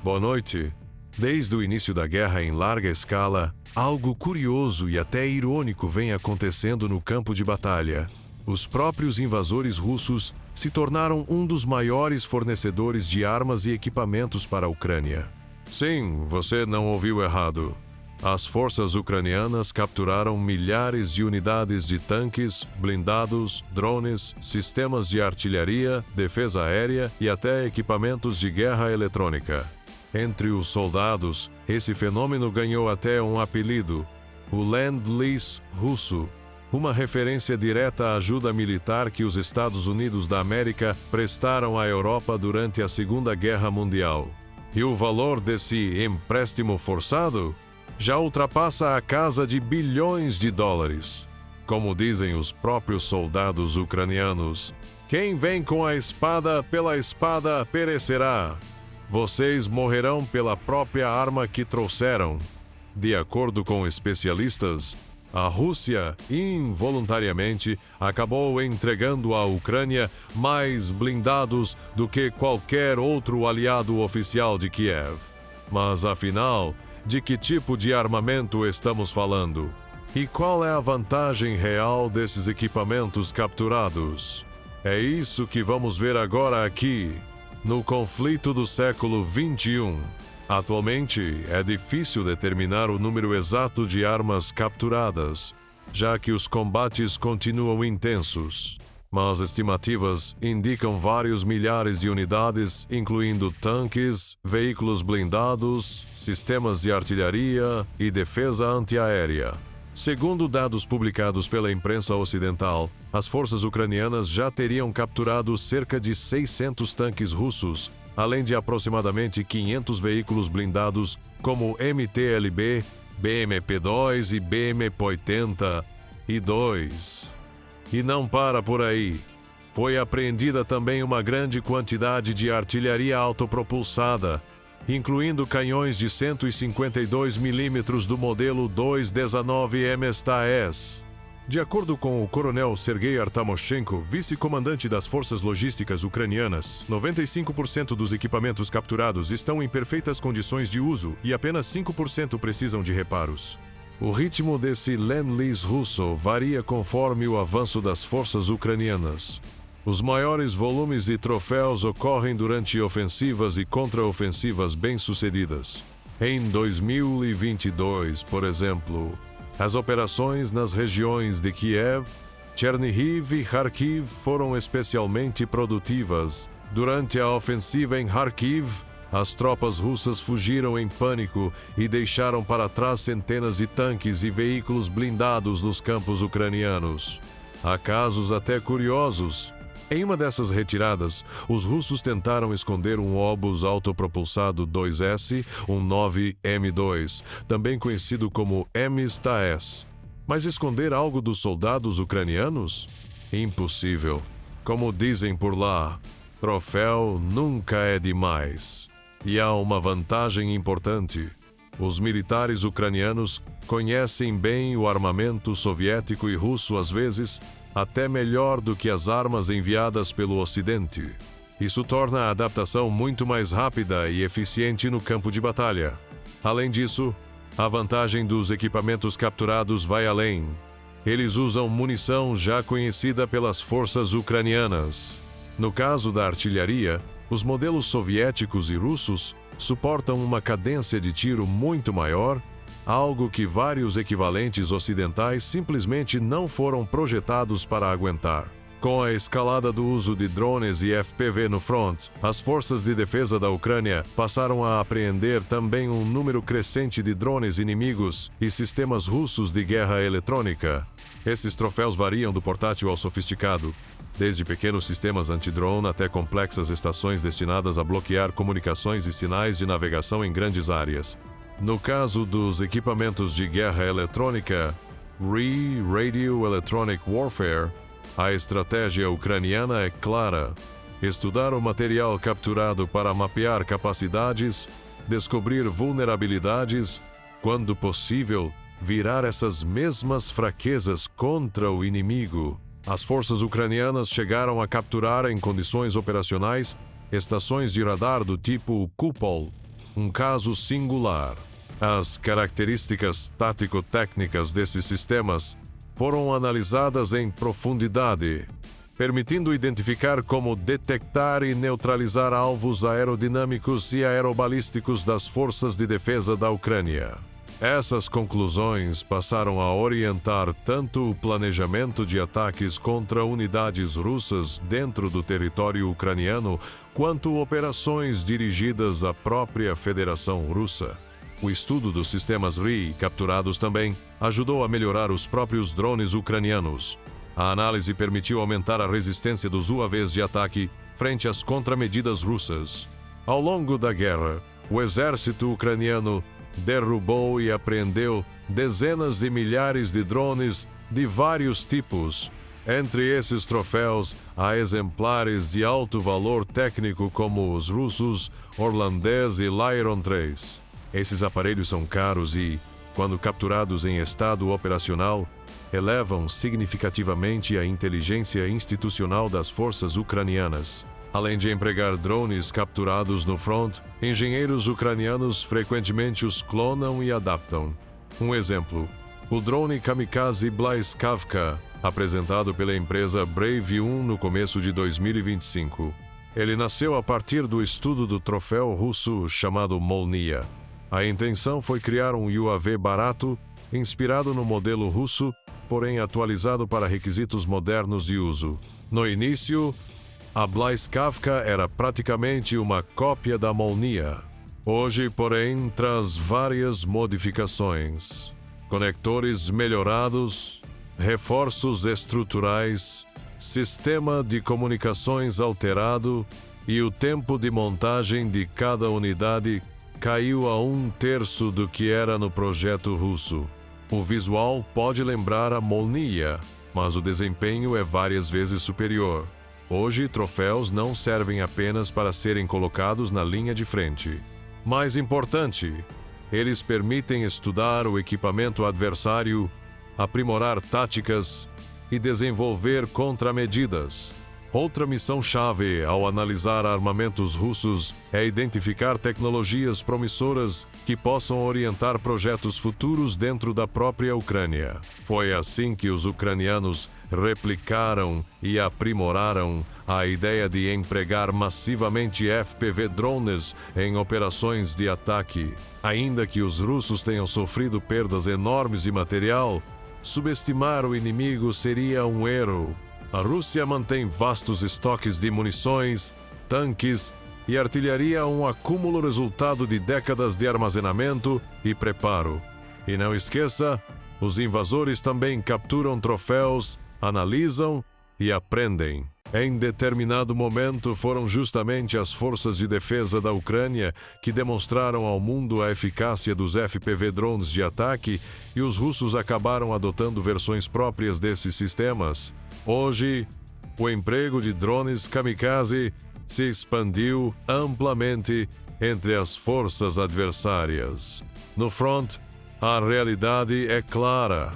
Boa noite. Desde o início da guerra em larga escala, algo curioso e até irônico vem acontecendo no campo de batalha. Os próprios invasores russos se tornaram um dos maiores fornecedores de armas e equipamentos para a Ucrânia. Sim, você não ouviu errado. As forças ucranianas capturaram milhares de unidades de tanques, blindados, drones, sistemas de artilharia, defesa aérea e até equipamentos de guerra eletrônica. Entre os soldados, esse fenômeno ganhou até um apelido, o Lend-Lease russo, uma referência direta à ajuda militar que os Estados Unidos da América prestaram à Europa durante a Segunda Guerra Mundial. E o valor desse empréstimo forçado já ultrapassa a casa de bilhões de dólares. Como dizem os próprios soldados ucranianos, quem vem com a espada, pela espada perecerá. Vocês morrerão pela própria arma que trouxeram. De acordo com especialistas, a Rússia, involuntariamente, acabou entregando à Ucrânia mais blindados do que qualquer outro aliado oficial de Kiev. Mas, afinal, de que tipo de armamento estamos falando? E qual é a vantagem real desses equipamentos capturados? É isso que vamos ver agora aqui, no conflito do século XXI. Atualmente, é difícil determinar o número exato de armas capturadas, já que os combates continuam intensos. Mas estimativas indicam vários milhares de unidades, incluindo tanques, veículos blindados, sistemas de artilharia e defesa antiaérea. Segundo dados publicados pela imprensa ocidental, as forças ucranianas já teriam capturado cerca de 600 tanques russos, além de aproximadamente 500 veículos blindados como MT-LB, BMP-2 e BMP-80-2. E não para por aí. Foi apreendida também uma grande quantidade de artilharia autopropulsada, incluindo canhões de 152 mm do modelo 219 MSTAS. De acordo com o coronel Sergei Artamoshenko, vice-comandante das forças logísticas ucranianas, 95% dos equipamentos capturados estão em perfeitas condições de uso e apenas 5% precisam de reparos. O ritmo desse Lend-Lease russo varia conforme o avanço das forças ucranianas. Os maiores volumes de troféus ocorrem durante ofensivas e contraofensivas bem-sucedidas. Em 2022, por exemplo, as operações nas regiões de Kiev, Chernihiv e Kharkiv foram especialmente produtivas. Durante a ofensiva em Kharkiv, as tropas russas fugiram em pânico e deixaram para trás centenas de tanques e veículos blindados nos campos ucranianos. Há casos até curiosos. Em uma dessas retiradas, os russos tentaram esconder um obus autopropulsado 2S, um 9M2, também conhecido como MSTAS. Mas esconder algo dos soldados ucranianos? Impossível. Como dizem por lá, troféu nunca é demais. E há uma vantagem importante. Os militares ucranianos conhecem bem o armamento soviético e russo às vezes, até melhor do que as armas enviadas pelo Ocidente. Isso torna a adaptação muito mais rápida e eficiente no campo de batalha. Além disso, a vantagem dos equipamentos capturados vai além. Eles usam munição já conhecida pelas forças ucranianas. No caso da artilharia, os modelos soviéticos e russos suportam uma cadência de tiro muito maior, algo que vários equivalentes ocidentais simplesmente não foram projetados para aguentar. Com a escalada do uso de drones e FPV no front, as forças de defesa da Ucrânia passaram a apreender também um número crescente de drones inimigos e sistemas russos de guerra eletrônica. Esses troféus variam do portátil ao sofisticado, desde pequenos sistemas anti-drone até complexas estações destinadas a bloquear comunicações e sinais de navegação em grandes áreas. No caso dos equipamentos de guerra eletrônica, Radio Electronic Warfare, a estratégia ucraniana é clara: estudar o material capturado para mapear capacidades, descobrir vulnerabilidades, quando possível, virar essas mesmas fraquezas contra o inimigo. As forças ucranianas chegaram a capturar em condições operacionais estações de radar do tipo Kupol, um caso singular. As características tático-técnicas desses sistemas foram analisadas em profundidade, permitindo identificar como detectar e neutralizar alvos aerodinâmicos e aerobalísticos das forças de defesa da Ucrânia. Essas conclusões passaram a orientar tanto o planejamento de ataques contra unidades russas dentro do território ucraniano, quanto operações dirigidas à própria Federação Russa. O estudo dos sistemas RI capturados também ajudou a melhorar os próprios drones ucranianos. A análise permitiu aumentar a resistência dos UAVs de ataque frente às contramedidas russas. Ao longo da guerra, o exército ucraniano derrubou e apreendeu dezenas de milhares de drones de vários tipos. Entre esses troféus, há exemplares de alto valor técnico como os russos Orlandez e Lyron 3. Esses aparelhos são caros e, quando capturados em estado operacional, elevam significativamente a inteligência institucional das forças ucranianas. Além de empregar drones capturados no front, engenheiros ucranianos frequentemente os clonam e adaptam. Um exemplo, o drone kamikaze Blyskavka, apresentado pela empresa Brave 1 no começo de 2025. Ele nasceu a partir do estudo do troféu russo chamado Molnia. A intenção foi criar um UAV barato, inspirado no modelo russo, porém atualizado para requisitos modernos de uso. No início, a Blyskavka era praticamente uma cópia da Molnia. Hoje, porém, traz várias modificações. Conectores melhorados, reforços estruturais, sistema de comunicações alterado e o tempo de montagem de cada unidade caiu a 1/3 do que era no projeto russo. O visual pode lembrar a Molnia, mas o desempenho é várias vezes superior. Hoje, troféus não servem apenas para serem colocados na linha de frente. Mais importante, eles permitem estudar o equipamento adversário, aprimorar táticas e desenvolver contramedidas. Outra missão-chave ao analisar armamentos russos é identificar tecnologias promissoras que possam orientar projetos futuros dentro da própria Ucrânia. Foi assim que os ucranianos replicaram e aprimoraram a ideia de empregar massivamente FPV drones em operações de ataque. Ainda que os russos tenham sofrido perdas enormes de material, subestimar o inimigo seria um erro. A Rússia mantém vastos estoques de munições, tanques e artilharia, um acúmulo resultado de décadas de armazenamento e preparo. E não esqueça, os invasores também capturam troféus, analisam e aprendem. Em determinado momento, foram justamente as forças de defesa da Ucrânia que demonstraram ao mundo a eficácia dos FPV drones de ataque e os russos acabaram adotando versões próprias desses sistemas. Hoje, o emprego de drones kamikaze se expandiu amplamente entre as forças adversárias. No front, a realidade é clara.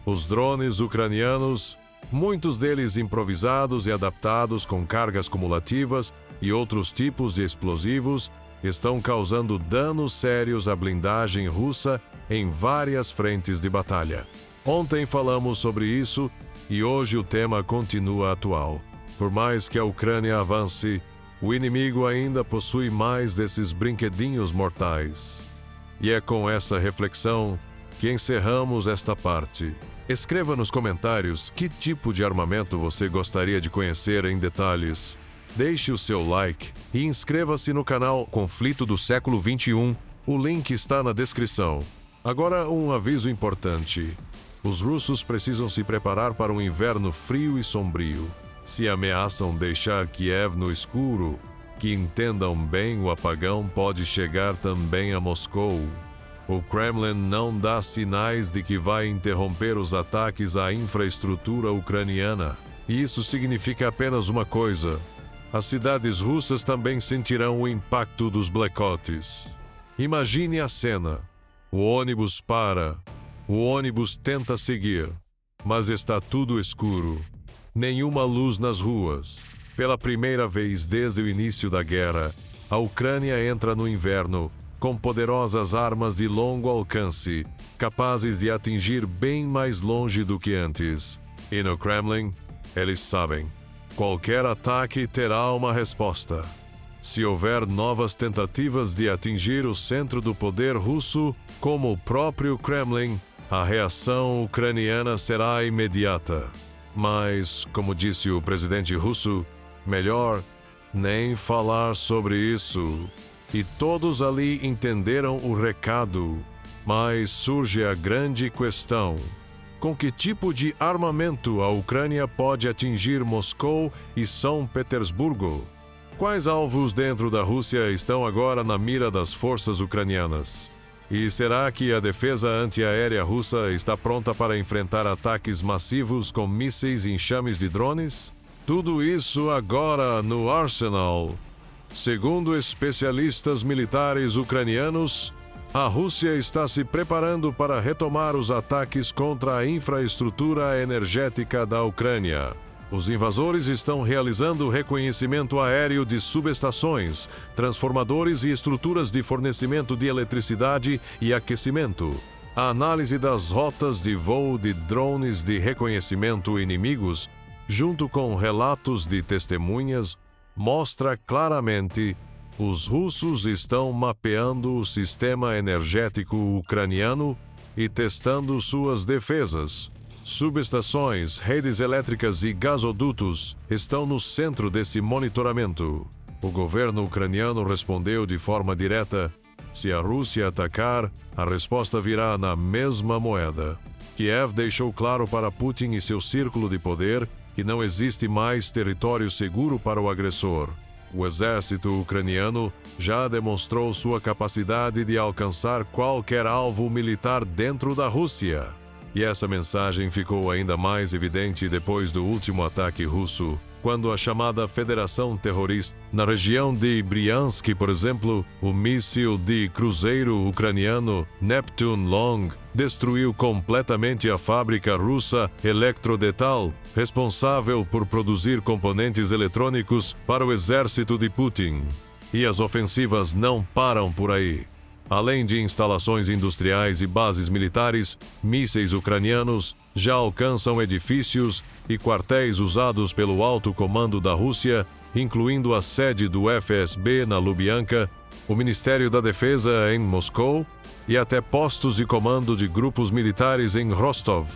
Os drones ucranianos, muitos deles improvisados e adaptados com cargas cumulativas e outros tipos de explosivos, estão causando danos sérios à blindagem russa em várias frentes de batalha. Ontem falamos sobre isso e hoje o tema continua atual. Por mais que a Ucrânia avance, o inimigo ainda possui mais desses brinquedinhos mortais. E é com essa reflexão que encerramos esta parte. Escreva nos comentários que tipo de armamento você gostaria de conhecer em detalhes. Deixe o seu like e inscreva-se no canal Conflito do Século XXI. O link está na descrição. Agora, um aviso importante. Os russos precisam se preparar para um inverno frio e sombrio. Se ameaçam deixar Kiev no escuro, que entendam bem, o apagão pode chegar também a Moscou. O Kremlin não dá sinais de que vai interromper os ataques à infraestrutura ucraniana. E isso significa apenas uma coisa: as cidades russas também sentirão o impacto dos blackouts. Imagine a cena. O ônibus para. O ônibus tenta seguir, mas está tudo escuro. Nenhuma luz nas ruas. Pela primeira vez desde o início da guerra, a Ucrânia entra no inverno com poderosas armas de longo alcance, capazes de atingir bem mais longe do que antes. E no Kremlin, eles sabem, qualquer ataque terá uma resposta. Se houver novas tentativas de atingir o centro do poder russo, como o próprio Kremlin, a reação ucraniana será imediata. Mas, como disse o presidente russo, melhor nem falar sobre isso. E todos ali entenderam o recado. Mas surge a grande questão: com que tipo de armamento a Ucrânia pode atingir Moscou e São Petersburgo? Quais alvos dentro da Rússia estão agora na mira das forças ucranianas? E será que a defesa antiaérea russa está pronta para enfrentar ataques massivos com mísseis e enxames de drones? Tudo isso agora no arsenal. Segundo especialistas militares ucranianos, a Rússia está se preparando para retomar os ataques contra a infraestrutura energética da Ucrânia. Os invasores estão realizando reconhecimento aéreo de subestações, transformadores e estruturas de fornecimento de eletricidade e aquecimento. A análise das rotas de voo de drones de reconhecimento inimigos, junto com relatos de testemunhas, mostra claramente os russos estão mapeando o sistema energético ucraniano e testando suas defesas. Subestações, redes elétricas e gasodutos estão no centro desse monitoramento. O governo ucraniano respondeu de forma direta: se a Rússia atacar, a resposta virá na mesma moeda. Kiev deixou claro para Putin e seu círculo de poder que não existe mais território seguro para o agressor. O exército ucraniano já demonstrou sua capacidade de alcançar qualquer alvo militar dentro da Rússia. E essa mensagem ficou ainda mais evidente depois do último ataque russo, quando a chamada Federação Terrorista, na região de Bryansk, por exemplo, o míssil de cruzeiro ucraniano Neptune Long destruiu completamente a fábrica russa Elektrodetal, responsável por produzir componentes eletrônicos para o exército de Putin. E as ofensivas não param por aí. Além de instalações industriais e bases militares, mísseis ucranianos já alcançam edifícios e quartéis usados pelo alto comando da Rússia, incluindo a sede do FSB na Lubyanka, o Ministério da Defesa em Moscou e até postos de comando de grupos militares em Rostov.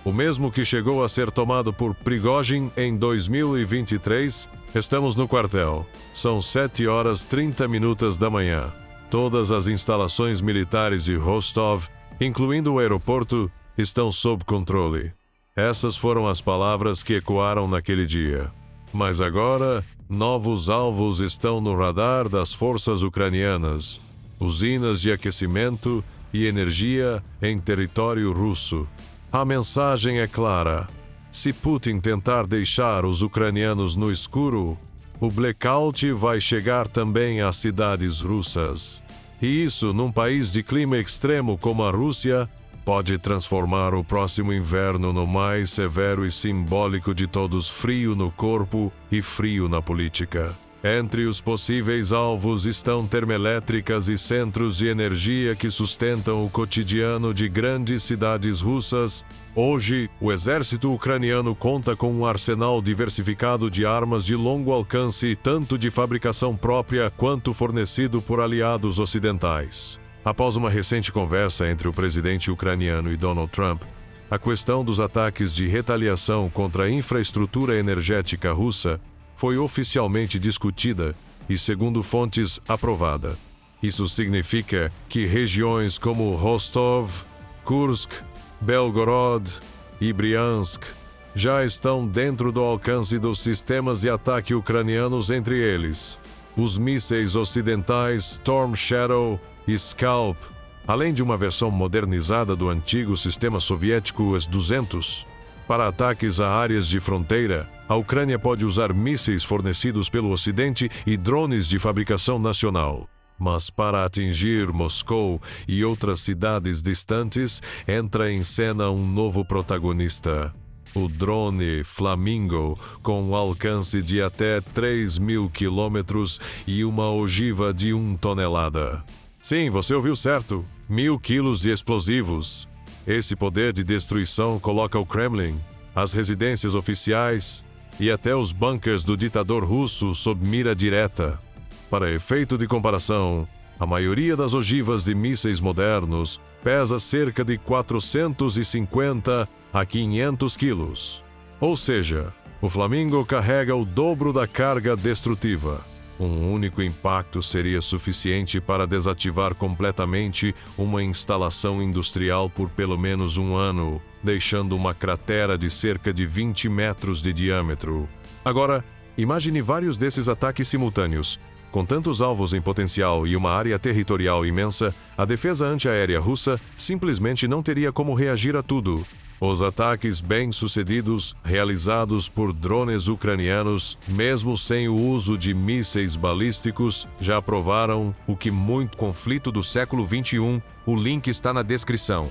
O mesmo que chegou a ser tomado por Prigozhin em 2023, estamos no quartel. São 7h30 da manhã. Todas as instalações militares de Rostov, incluindo o aeroporto, estão sob controle. Essas foram as palavras que ecoaram naquele dia. Mas agora, novos alvos estão no radar das forças ucranianas. Usinas de aquecimento e energia em território russo. A mensagem é clara. Se Putin tentar deixar os ucranianos no escuro, o blackout vai chegar também às cidades russas. E isso, num país de clima extremo como a Rússia, pode transformar o próximo inverno no mais severo e simbólico de todos: frio no corpo e frio na política. Entre os possíveis alvos estão termoelétricas e centros de energia que sustentam o cotidiano de grandes cidades russas. Hoje, o exército ucraniano conta com um arsenal diversificado de armas de longo alcance, tanto de fabricação própria quanto fornecido por aliados ocidentais. Após uma recente conversa entre o presidente ucraniano e Donald Trump, a questão dos ataques de retaliação contra a infraestrutura energética russa foi oficialmente discutida e, segundo fontes, aprovada. Isso significa que regiões como Rostov, Kursk, Belgorod e Bryansk já estão dentro do alcance dos sistemas de ataque ucranianos, entre eles os mísseis ocidentais Storm Shadow e Scalp, além de uma versão modernizada do antigo sistema soviético S-200. Para ataques a áreas de fronteira, a Ucrânia pode usar mísseis fornecidos pelo Ocidente e drones de fabricação nacional. Mas para atingir Moscou e outras cidades distantes, entra em cena um novo protagonista: o drone Flamingo, com um alcance de até 3.000 quilômetros e uma ogiva de 1 tonelada. Sim, você ouviu certo. 1.000 quilos de explosivos. Esse poder de destruição coloca o Kremlin, as residências oficiais e até os bunkers do ditador russo sob mira direta. Para efeito de comparação, a maioria das ogivas de mísseis modernos pesa cerca de 450 a 500 quilos. Ou seja, o Flamingo carrega o dobro da carga destrutiva. Um único impacto seria suficiente para desativar completamente uma instalação industrial por pelo menos um ano, deixando uma cratera de cerca de 20 metros de diâmetro. Agora, imagine vários desses ataques simultâneos. Com tantos alvos em potencial e uma área territorial imensa, a defesa antiaérea russa simplesmente não teria como reagir a tudo. Os ataques bem-sucedidos, realizados por drones ucranianos, mesmo sem o uso de mísseis balísticos, já provaram o que muito conflito do século XXI, o link está na descrição.